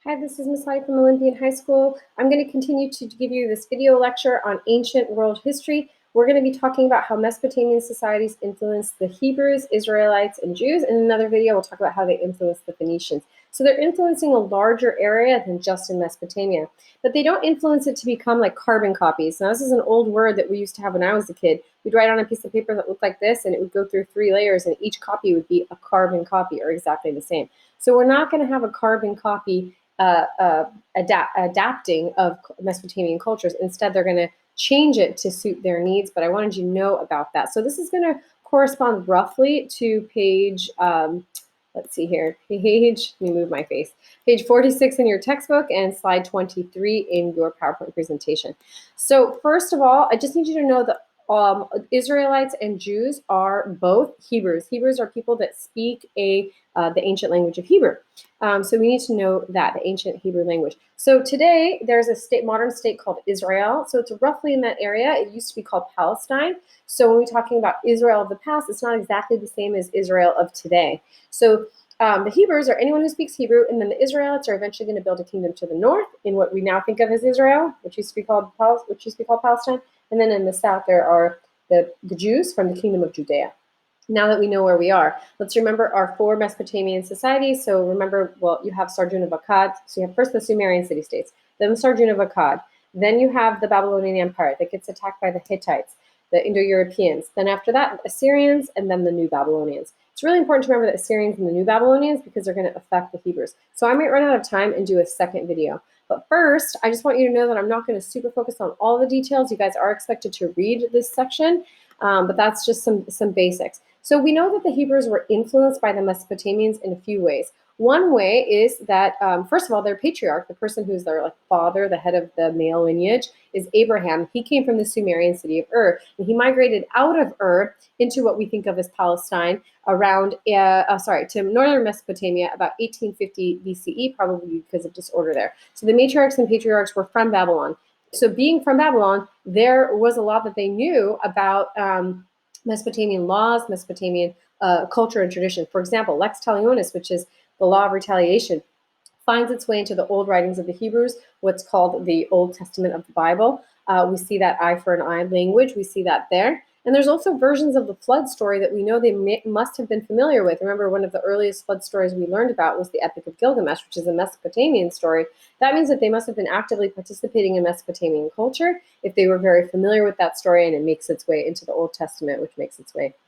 Hi, this is Miss Heidi from Olympian High School. I'm going to continue to give you this video lecture on ancient world history. We're going to be talking about how Mesopotamian societies influenced the Hebrews, Israelites, and Jews. In another video, we'll talk about how they influenced the Phoenicians. So they're influencing a larger area than just in Mesopotamia. But they don't influence it to become like carbon copies. Now, this is an old word that we used to have when I was a kid. We'd write on a piece of paper that looked like this, and it would go through 3 layers, and each copy would be a carbon copy or exactly the same. So we're not going to have a carbon copy adapting of Mesopotamian cultures. Instead, they're going to change it to suit their needs, but I wanted you to know about that. So this is going to correspond roughly to page, let's see here, let me move my face, page 46 in your textbook and slide 23 in your PowerPoint presentation. So first of all, I just need you to know that Israelites and Jews are both Hebrews. Hebrews are people that speak the ancient language of Hebrew. So we need to know that, the ancient Hebrew language. So today there's a modern state called Israel. So it's roughly in that area. It used to be called Palestine. So when we're talking about Israel of the past, it's not exactly the same as Israel of today. So the Hebrews are anyone who speaks Hebrew, and then the Israelites are eventually going to build a kingdom to the north in what we now think of as Israel, which used to be called Palestine. And then in the south, there are the Jews from the kingdom of Judea. Now that we know where we are, let's remember our 4 Mesopotamian societies. So remember, well, you have Sargon of Akkad. So you have first the Sumerian city-states, then Sargon of Akkad. Then you have the Babylonian Empire that gets attacked by the Hittites, the Indo-Europeans. Then after that, Assyrians, and then the New Babylonians. It's really important to remember the Assyrians and the New Babylonians because they're going to affect the Hebrews. So I might run out of time and do a second video. But first, I just want you to know that I'm not going to super focus on all the details. You guys are expected to read this section, but that's just some basics. So we know that the Hebrews were influenced by the Mesopotamians in a few ways. One way is that, first of all, their patriarch, the person who's their father, the head of the male lineage, is Abraham. He came from the Sumerian city of Ur, and he migrated out of Ur into what we think of as Palestine around, to northern Mesopotamia about 1850 BCE, probably because of disorder there. So the matriarchs and patriarchs were from Babylon. So being from Babylon, there was a lot that they knew about Mesopotamian laws, Mesopotamian culture and tradition. For example, Lex Talionis, which is the law of retaliation, finds its way into the old writings of the Hebrews, what's called the Old Testament of the Bible. We see that eye for an eye language. We see that there. And there's also versions of the flood story that we know they must have been familiar with. Remember, one of the earliest flood stories we learned about was the Epic of Gilgamesh, which is a Mesopotamian story. That means that they must have been actively participating in Mesopotamian culture if they were very familiar with that story, and it makes its way into the Old Testament, which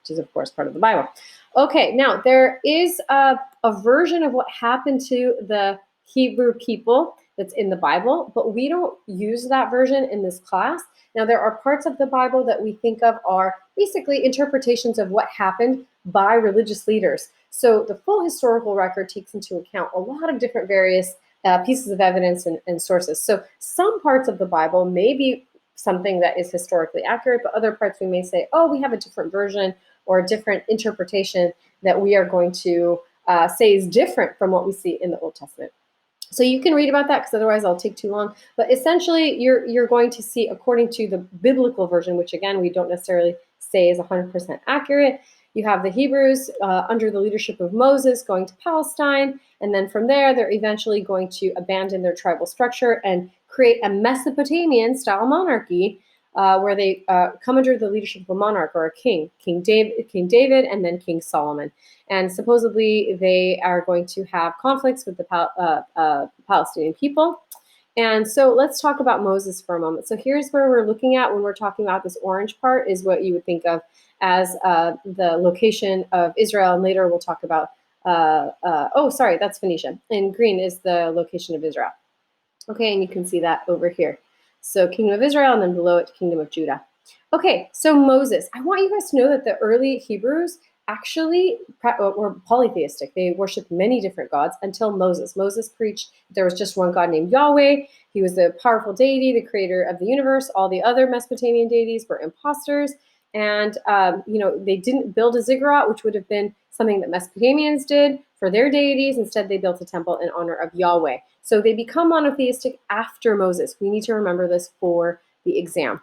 is, of course, part of the Bible. Okay, now there is a version of what happened to the Hebrew people that's in the Bible, but we don't use that version in this class. Now, there are parts of the Bible that we think of are basically interpretations of what happened by religious leaders. So the full historical record takes into account a lot of different various pieces of evidence and sources. So some parts of the Bible may be something that is historically accurate, but other parts we may say, oh, we have a different version or a different interpretation that we are going to say is different from what we see in the Old Testament. So you can read about that because otherwise I'll take too long. But essentially, you're going to see, according to the biblical version, which again, we don't necessarily say is 100% accurate, you have the Hebrews under the leadership of Moses going to Palestine. And then from there, they're eventually going to abandon their tribal structure and create a Mesopotamian-style monarchy where they come under the leadership of a monarch or a king, King David, and then King Solomon. And supposedly they are going to have conflicts with the Palestinian people. And so let's talk about Moses for a moment. So here's where we're looking at when we're talking about this orange part is what you would think of as the location of Israel. And later we'll talk about, that's Phoenicia. And green is the location of Israel. Okay, and you can see that over here. So Kingdom of Israel, and then below it, Kingdom of Judah. Okay, so Moses. I want you guys to know that the early Hebrews actually were polytheistic. They worshiped many different gods until Moses. Moses preached there was just one God named Yahweh. He was the powerful deity, the creator of the universe. All the other Mesopotamian deities were imposters. And, they didn't build a ziggurat, which would have been something that Mesopotamians did for their deities. Instead, they built a temple in honor of Yahweh. So they become monotheistic after Moses. We need to remember this for the exam.